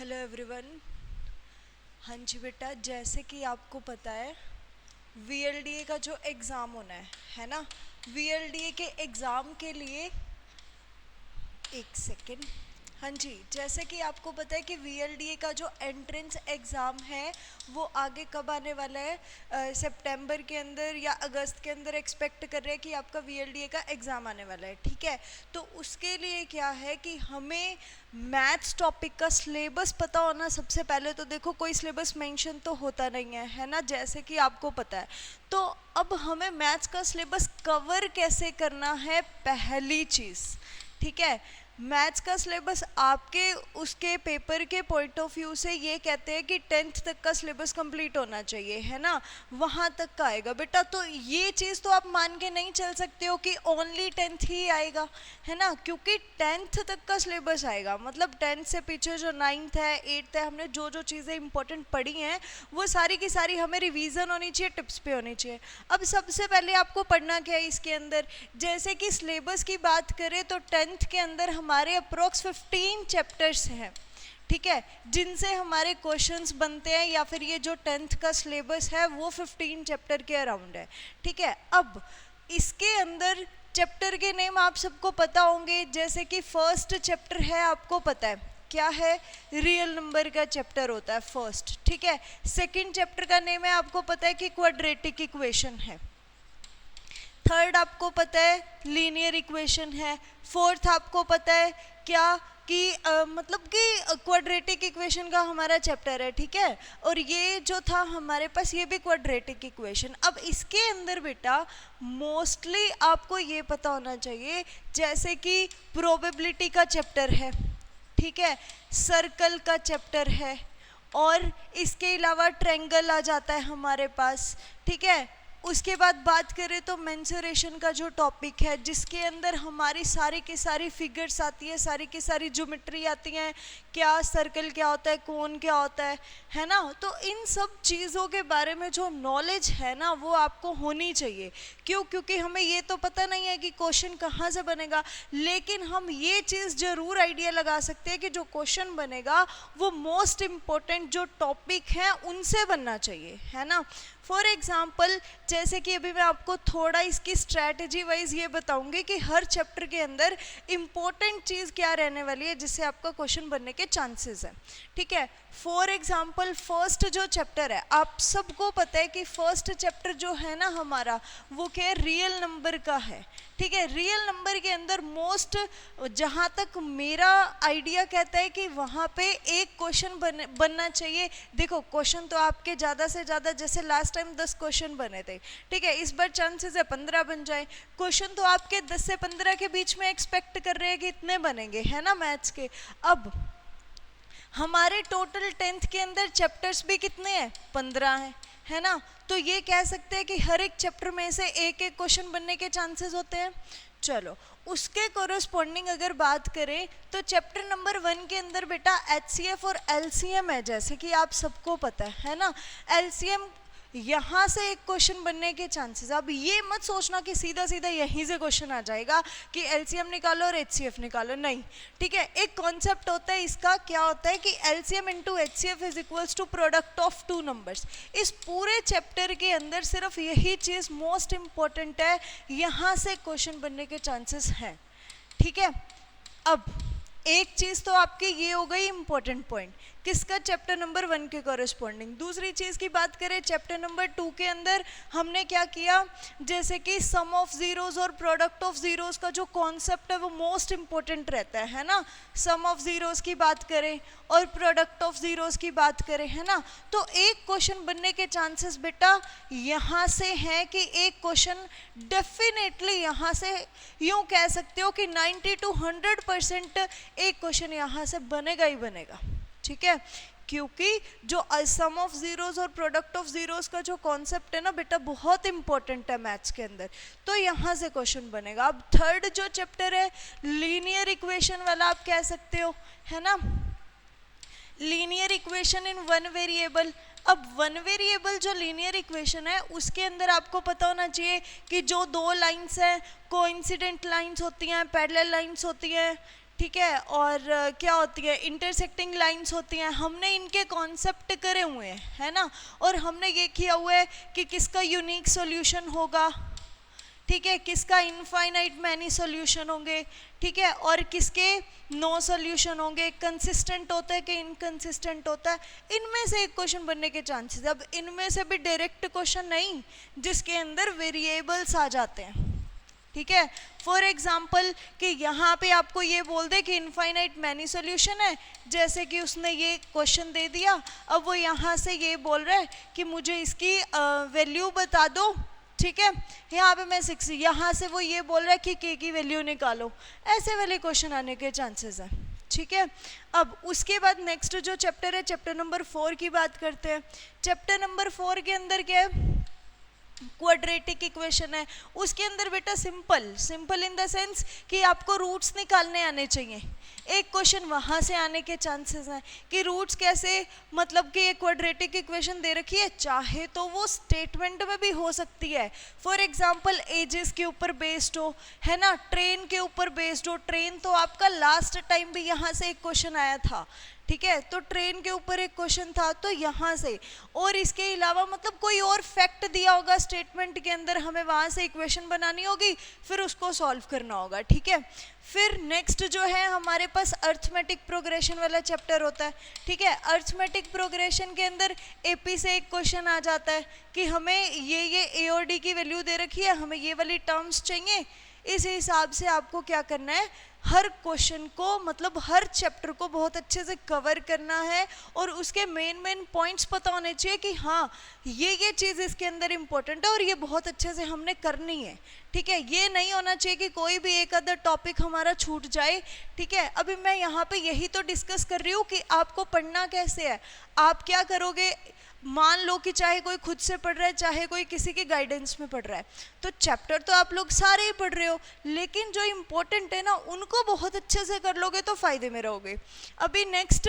Hello everyone. हाँ जी बेटा, जैसे कि आपको पता है वीएलडीए का जो एग्ज़ाम होना है ना। वीएलडीए के एग्ज़ाम के लिए एक सेकेंड। हाँ जी, जैसे कि आपको पता है कि वीएलडीए का जो एंट्रेंस एग्ज़ाम है वो आगे कब आने वाला है, सितंबर के अंदर या अगस्त के अंदर एक्सपेक्ट कर रहे हैं कि आपका वीएलडीए का एग्ज़ाम आने वाला है। ठीक है, तो उसके लिए क्या है कि हमें मैथ्स टॉपिक का सिलेबस पता होना सबसे पहले। तो देखो, कोई सिलेबस मेंशन तो होता नहीं है ना, जैसे कि आपको पता है। तो अब हमें मैथ्स का सिलेबस कवर कैसे करना है, पहली चीज़। ठीक है, मैथ्स का सिलेबस आपके उसके पेपर के पॉइंट ऑफ व्यू से ये कहते हैं कि 10th तक का सिलेबस कंप्लीट होना चाहिए, है ना, वहाँ तक का आएगा बेटा। तो ये चीज़ तो आप मान के नहीं चल सकते हो कि ओनली 10th ही आएगा, है ना, क्योंकि 10th तक का सिलेबस आएगा। मतलब 10th से पीछे जो 9th है, 8th है, हमने जो जो चीज़ें इंपॉर्टेंट पढ़ी हैं वो सारी की सारी हमें रिवीजन होनी चाहिए, टिप्स पे होनी चाहिए। अब सबसे पहले आपको पढ़ना क्या है इसके अंदर, जैसे कि सिलेबस की बात करें तो 10th के अंदर हमारे अप्रोक्स 15 चैप्टर्स हैं। ठीक है, जिनसे हमारे क्वेश्चंस बनते हैं, या फिर ये जो 10th का सिलेबस है वो 15 चैप्टर के अराउंड है। ठीक है, अब इसके अंदर चैप्टर के नेम आप सबको पता होंगे। जैसे कि फर्स्ट चैप्टर है, आपको पता है क्या है, रियल नंबर का चैप्टर होता है फर्स्ट। ठीक है, सेकंड चैप्टर का नेम है, आपको पता है कि क्वाड्रेटिक इक्वेशन है। थर्ड आपको पता है लीनियर इक्वेशन है। फोर्थ आपको पता है क्या कि मतलब कि क्वाड्रेटिक इक्वेशन का हमारा चैप्टर है। ठीक है, और ये जो था हमारे पास ये भी क्वाड्रेटिक इक्वेशन। अब इसके अंदर बेटा मोस्टली आपको ये पता होना चाहिए, जैसे कि प्रोबेबिलिटी का चैप्टर है, ठीक है, सर्कल का चैप्टर है, और इसके अलावा ट्रायंगल आ जाता है हमारे पास। ठीक है, उसके बाद बात करें तो मेंसुरेशन का जो टॉपिक है, जिसके अंदर हमारी सारी की सारी फिगर्स आती है, सारी की सारी ज्योमेट्री आती हैं, क्या सर्कल क्या होता है, कोन क्या होता है ना। तो इन सब चीज़ों के बारे में जो नॉलेज है ना वो आपको होनी चाहिए। क्यों? क्योंकि हमें ये तो पता नहीं है कि क्वेश्चन कहाँ से बनेगा, लेकिन हम ये चीज़ ज़रूर आइडिया लगा सकते हैं कि जो क्वेश्चन बनेगा वो मोस्ट इम्पोर्टेंट जो टॉपिक हैं उनसे बनना चाहिए, है ना। फॉर एग्जाम्पल, जैसे कि अभी मैं आपको थोड़ा इसकी स्ट्रैटेजी वाइज ये बताऊंगी कि हर चैप्टर के अंदर इम्पोर्टेंट चीज़ क्या रहने वाली है जिससे आपका क्वेश्चन बनने के चांसेस हैं। ठीक है, फॉर एग्जाम्पल फर्स्ट जो चैप्टर है, आप सबको पता है कि फर्स्ट चैप्टर जो है ना हमारा वो क्या है, रियल नंबर का है। ठीक है, रियल नंबर के अंदर मोस्ट, जहाँ तक मेरा आइडिया कहता है कि वहाँ पे एक क्वेश्चन बनना चाहिए। देखो, क्वेश्चन तो आपके ज़्यादा से ज़्यादा, जैसे लास्ट टाइम 10 क्वेश्चन बने थे, ठीक है, इस बार चांसेस है 15 बन जाए। क्वेश्चन तो आपके 10 से 15 के बीच में एक्सपेक्ट कर रहे हैं कि इतने बनेंगे, है ना, मैथ्स के। अब हमारे टोटल 10th के अंदर चैप्टर्स भी कितने हैं, 15 हैं, है ना। तो ये कह सकते हैं कि हर एक चैप्टर में से एक एक क्वेश्चन बनने के चांसेस होते हैं। चलो, उसके कोरस्पॉन्डिंग अगर बात करें तो चैप्टर नंबर 1 के अंदर बेटा एचसीएफ और एलसीएम है, जैसे कि आप सबको पता है ना। एलसीएम यहाँ से एक क्वेश्चन बनने के चांसेस। अब ये मत सोचना कि सीधा सीधा यहीं से क्वेश्चन आ जाएगा कि एलसीएम निकालो और एचसीएफ निकालो, नहीं। ठीक है, एक कॉन्सेप्ट होता है इसका, क्या होता है कि LCM into HCF is equals to product of two numbers. इस पूरे चैप्टर के अंदर सिर्फ यही चीज़ मोस्ट इम्पॉर्टेंट है, यहाँ से क्वेश्चन बनने के चांसेस हैं। ठीक है, अब एक चीज़ तो आपकी ये हो गई इंपॉर्टेंट पॉइंट, किसका, चैप्टर नंबर 1 के कॉरेस्पॉन्डिंग। दूसरी चीज़ की बात करें, चैप्टर नंबर 2 के अंदर हमने क्या किया, जैसे कि सम ऑफ ज़ीरोज़ और प्रोडक्ट ऑफ ज़ीरोज़ का जो कॉन्सेप्ट है वो मोस्ट इम्पोर्टेंट रहता है ना। सम ऑफ ज़ीरोज़ की बात करें और प्रोडक्ट ऑफ ज़ीरोज़ की बात करें, है ना, तो एक क्वेश्चन बनने के चांसेस बेटा यहाँ से हैं कि एक क्वेश्चन डेफिनेटली यहाँ से यूँ कह सकते हो कि 90 to 100% एक क्वेश्चन यहाँ से बनेगा ही बनेगा। ठीक है, क्योंकि जो सम ऑफ ज़ीरोज़ और प्रोडक्ट ऑफ ज़ीरोज़ का जो कॉन्सेप्ट है ना बेटा बहुत इंपॉर्टेंट है मैथ्स के अंदर, तो यहाँ से क्वेश्चन बनेगा। अब थर्ड जो चैप्टर है लीनियर इक्वेशन वाला, आप कह सकते हो, है ना, linear equation in one variable. अब वन वेरिएबल जो लीनियर इक्वेशन है उसके अंदर आपको पता होना चाहिए कि जो दो लाइंस हैं कोइंसिडेंट लाइंस होती हैं, पैरेलल लाइंस होती हैं। ठीक है, और क्या होती है, इंटरसेक्टिंग लाइंस होती हैं, हमने इनके कॉन्सेप्ट करे हुए हैं, है ना, और हमने ये किया हुआ है कि किसका यूनिक सॉल्यूशन होगा, ठीक है, किसका इनफाइनाइट मैनी सॉल्यूशन होंगे, ठीक है, और किसके नो सॉल्यूशन होंगे, कंसिस्टेंट होता है कि इनकंसिस्टेंट होता है, इनमें से एक क्वेश्चन बनने के चांसेस। अब इनमें से भी डायरेक्ट क्वेश्चन नहीं, जिसके अंदर वेरिएबल्स आ जाते हैं, ठीक है। फॉर एग्जाम्पल कि यहाँ पे आपको ये बोल दे कि इनफाइनाइट मैनी सॉल्यूशन है, जैसे कि उसने ये क्वेश्चन दे दिया, अब वो यहाँ से ये बोल रहा है कि मुझे इसकी वैल्यू बता दो, ठीक है, यहाँ पे मैं 6, यहाँ से वो ये बोल रहा है कि के की वैल्यू निकालो, ऐसे वाले क्वेश्चन आने के चांसेस हैं, ठीक है। अब उसके बाद नेक्स्ट जो चैप्टर है, चैप्टर नंबर 4 की बात करते हैं। चैप्टर नंबर 4 के अंदर क्या है, क्वाड्रेटिक इक्वेशन है। उसके अंदर बेटा सिंपल इन द सेंस कि आपको रूट्स निकालने आने चाहिए। एक क्वेश्चन वहाँ से आने के चांसेस हैं कि रूट्स कैसे, मतलब कि एक क्वाड्रेटिक इक्वेशन दे रखी है, चाहे तो वो स्टेटमेंट में भी हो सकती है। फॉर एग्जांपल एजेस के ऊपर बेस्ड हो, है ना, ट्रेन के ऊपर बेस्ड हो, ट्रेन तो आपका लास्ट टाइम भी यहाँ से एक क्वेश्चन आया था, ठीक है, तो ट्रेन के ऊपर एक क्वेश्चन था, तो यहाँ से, और इसके अलावा मतलब कोई और फैक्ट दिया होगा स्टेटमेंट के अंदर, हमें वहाँ से इक्वेशन बनानी होगी, फिर उसको सॉल्व करना होगा, ठीक है। फिर नेक्स्ट जो है हमारे पास अर्थमेटिक प्रोग्रेशन वाला चैप्टर होता है, ठीक है। अर्थमेटिक प्रोग्रेशन के अंदर एपी से एक क्वेश्चन आ जाता है कि हमें ये ए और डी की वैल्यू दे रखी है, हमें ये वाली टर्म्स चाहिए, इस हिसाब से आपको क्या करना है, हर क्वेश्चन को, मतलब हर चैप्टर को बहुत अच्छे से कवर करना है, और उसके मेन पॉइंट्स पता होने चाहिए कि हाँ ये चीज़ इसके अंदर इम्पोर्टेंट है और ये बहुत अच्छे से हमने करनी है, ठीक है। ये नहीं होना चाहिए कि कोई भी एक अदर टॉपिक हमारा छूट जाए, ठीक है। अभी मैं यहाँ पे यही तो डिस्कस कर रही हूँ कि आपको पढ़ना कैसे है, आप क्या करोगे। मान लो कि चाहे कोई खुद से पढ़ रहा है, चाहे कोई किसी के गाइडेंस में पढ़ रहा है, तो चैप्टर तो आप लोग सारे ही पढ़ रहे हो, लेकिन जो इम्पोर्टेंट है ना उनको बहुत अच्छे से कर लोगे तो फायदे में रहोगे। अभी नेक्स्ट,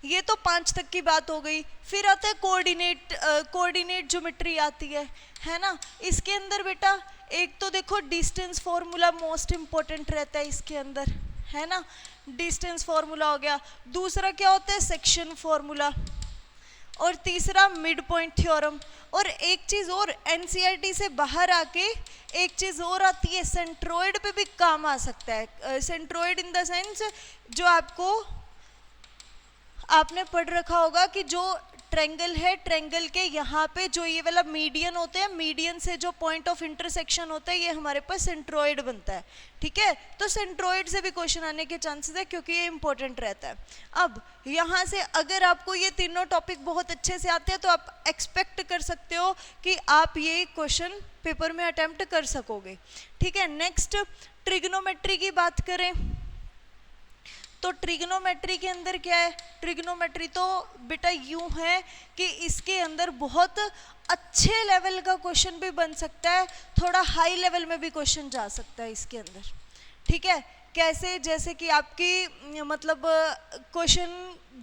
ये तो 5 तक की बात हो गई। फिर आता है कोऑर्डिनेट ज्योमेट्री आती है ना। इसके अंदर बेटा एक तो देखो डिस्टेंस फॉर्मूला मोस्ट इम्पोर्टेंट रहता है इसके अंदर, है ना, डिस्टेंस फॉर्मूला हो गया। दूसरा क्या होता है, सेक्शन फॉर्मूला, और तीसरा मिड पॉइंट थ्योरम। और एक चीज़ और, एनसीईआरटी से बाहर आके एक चीज़ और आती है, सेंट्रोइड पे भी काम आ सकता है। सेंट्रोइड इन द सेंस जो आपने पढ़ रखा होगा कि जो ट्रेंगल है, ट्रेंगल के यहाँ पे जो ये वाला मीडियन होते हैं, मीडियन से जो पॉइंट ऑफ इंटरसेक्शन होता है, ये हमारे पास सेंट्रोइड बनता है, ठीक है। तो सेंट्रोइड से भी क्वेश्चन आने के चांसेस है क्योंकि ये इंपॉर्टेंट रहता है। अब यहाँ से अगर आपको ये तीनों टॉपिक बहुत अच्छे से आते हैं तो आप एक्सपेक्ट कर सकते हो कि आप ये क्वेश्चन पेपर में अटेम्प्ट कर सकोगे, ठीक है। नेक्स्ट ट्रिग्नोमेट्री की बात करें तो ट्रिग्नोमेट्री के अंदर क्या है, ट्रिग्नोमेट्री तो बेटा यूं है कि इसके अंदर बहुत अच्छे लेवल का क्वेश्चन भी बन सकता है, थोड़ा हाई लेवल में भी क्वेश्चन जा सकता है इसके अंदर, ठीक है। कैसे, जैसे कि आपकी मतलब क्वेश्चन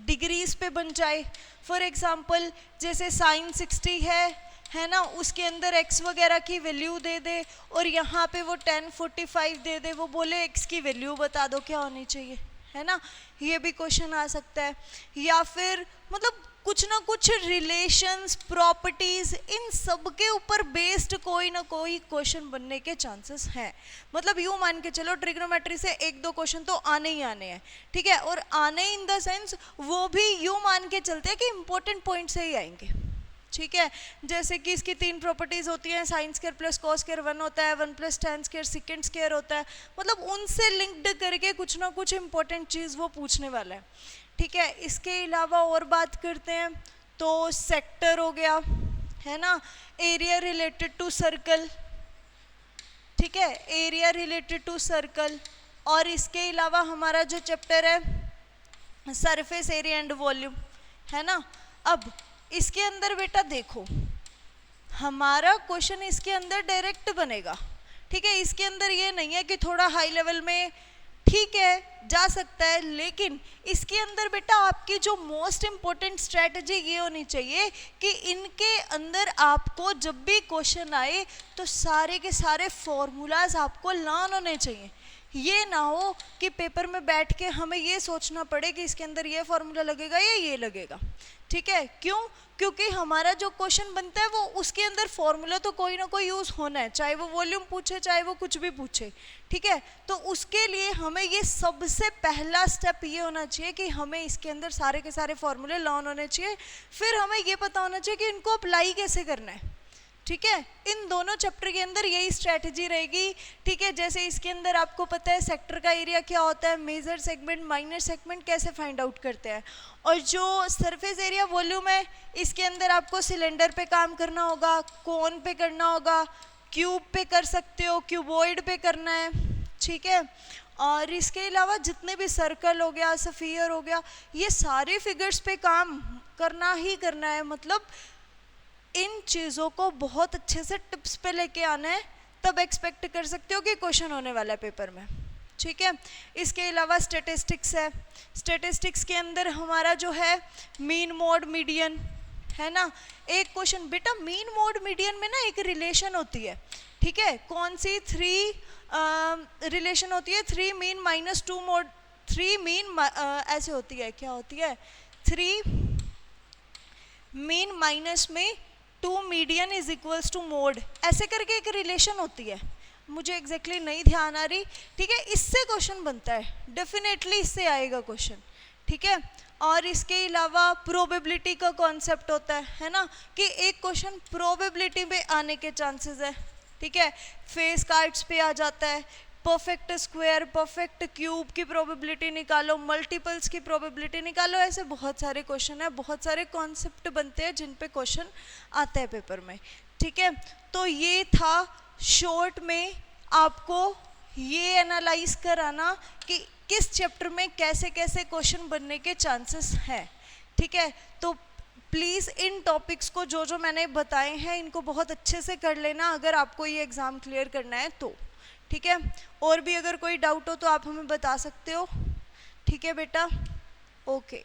डिग्रीज पे बन जाए। फॉर एग्जांपल जैसे साइन 60 है ना, उसके अंदर x वगैरह की वैल्यू दे दे और यहाँ पे वो tan 45 दे दे, वो बोले x की वैल्यू बता दो क्या होनी चाहिए, है ना, ये भी क्वेश्चन आ सकता है। या फिर मतलब कुछ ना कुछ रिलेशंस, प्रॉपर्टीज, इन सब के ऊपर बेस्ड कोई ना कोई क्वेश्चन बनने के चांसेस हैं। मतलब यूं मान के चलो ट्रिग्नोमेट्री से 1-2 क्वेश्चन तो आने ही आने हैं, ठीक है। और आने इन द सेंस वो भी यूं मान के चलते हैं कि इंपॉर्टेंट पॉइंट से ही आएंगे, ठीक है। जैसे कि इसकी 3 प्रॉपर्टीज होती हैं, sine square plus cos square 1 होता है, 1 plus tan square second square होता है, मतलब उनसे लिंक्ड करके कुछ ना कुछ इंपॉर्टेंट चीज़ वो पूछने वाला है, ठीक है। इसके अलावा और बात करते हैं तो सेक्टर हो गया, है ना, एरिया रिलेटेड टू सर्कल, ठीक है, एरिया रिलेटेड टू सर्कल। और इसके अलावा हमारा जो चैप्टर है सरफेस एरिया एंड वॉल्यूम, है ना। अब इसके अंदर बेटा देखो हमारा क्वेश्चन इसके अंदर डायरेक्ट बनेगा, ठीक है। इसके अंदर ये नहीं है कि थोड़ा हाई लेवल में, ठीक है, जा सकता है, लेकिन इसके अंदर बेटा आपकी जो मोस्ट इम्पोर्टेंट स्ट्रेटजी ये होनी चाहिए कि इनके अंदर आपको जब भी क्वेश्चन आए तो सारे के सारे फॉर्मूलाज आपको लर्न होने चाहिए, ये ना हो कि पेपर में बैठ के हमें ये सोचना पड़े कि इसके अंदर ये फॉर्मूला लगेगा या ये लगेगा। ठीक है, क्यों? क्योंकि हमारा जो क्वेश्चन बनता है वो उसके अंदर फॉर्मूला तो कोई ना कोई यूज़ होना है, चाहे वो वॉल्यूम पूछे चाहे वो कुछ भी पूछे। ठीक है, तो उसके लिए हमें ये सबसे पहला स्टेप ये होना चाहिए कि हमें इसके अंदर सारे के सारे फॉर्मूले लर्न होने चाहिए, फिर हमें ये पता होना चाहिए कि इनको अप्लाई कैसे करना है। ठीक है, इन दोनों चैप्टर के अंदर यही स्ट्रैटेजी रहेगी। ठीक है, जैसे इसके अंदर आपको पता है सेक्टर का एरिया क्या होता है, मेजर सेगमेंट माइनर सेगमेंट कैसे फाइंड आउट करते हैं, और जो सरफेस एरिया वॉल्यूम है इसके अंदर आपको सिलेंडर पे काम करना होगा, कोन पे करना होगा, क्यूब पे कर सकते हो, क्यूबॉइड पे करना है। ठीक है, और इसके अलावा जितने भी सर्कल हो गया, स्फीयर हो गया, ये सारे फिगर्स पे काम करना ही करना है। मतलब इन चीज़ों को बहुत अच्छे से टिप्स पे लेके आना है, तब एक्सपेक्ट कर सकते हो कि क्वेश्चन होने वाला है पेपर में। ठीक है, इसके अलावा स्टैटिस्टिक्स है। स्टैटिस्टिक्स के अंदर हमारा जो है मीन मोड मीडियन है ना। एक क्वेश्चन बेटा, मीन मोड मीडियन में ना एक रिलेशन होती है। ठीक है, कौन सी? 3 रिलेशन होती है, 3 मीन माइनस 2 मोड, 3 मीन ऐसे होती है, क्या होती है? 3 मीन माइनस में 2 median is equals to mode, ऐसे करके एक रिलेशन होती है, मुझे एग्जैक्टली नहीं ध्यान आ रही। ठीक है, इससे क्वेश्चन बनता है, डेफिनेटली इससे आएगा क्वेश्चन। ठीक है, और इसके अलावा प्रोबेबिलिटी का कॉन्सेप्ट होता है ना, कि एक क्वेश्चन प्रोबेबिलिटी पे आने के चांसेस है। ठीक है, फेस कार्ड्स पे आ जाता है, परफेक्ट स्क्वायर, परफेक्ट क्यूब की प्रोबेबिलिटी निकालो, मल्टीपल्स की प्रोबेबिलिटी निकालो, ऐसे बहुत सारे क्वेश्चन है, बहुत सारे कॉन्सेप्ट बनते हैं जिन पे क्वेश्चन आते हैं पेपर में। ठीक है, तो ये था शॉर्ट में आपको ये एनालाइज कराना कि किस चैप्टर में कैसे कैसे क्वेश्चन बनने के चांसेस हैं। ठीक है, तो प्लीज़ इन टॉपिक्स को जो जो मैंने बताए हैं इनको बहुत अच्छे से कर लेना अगर आपको ये एग्ज़ाम क्लियर करना है तो। ठीक है, और भी अगर कोई डाउट हो तो आप हमें बता सकते हो। ठीक है बेटा, ओके।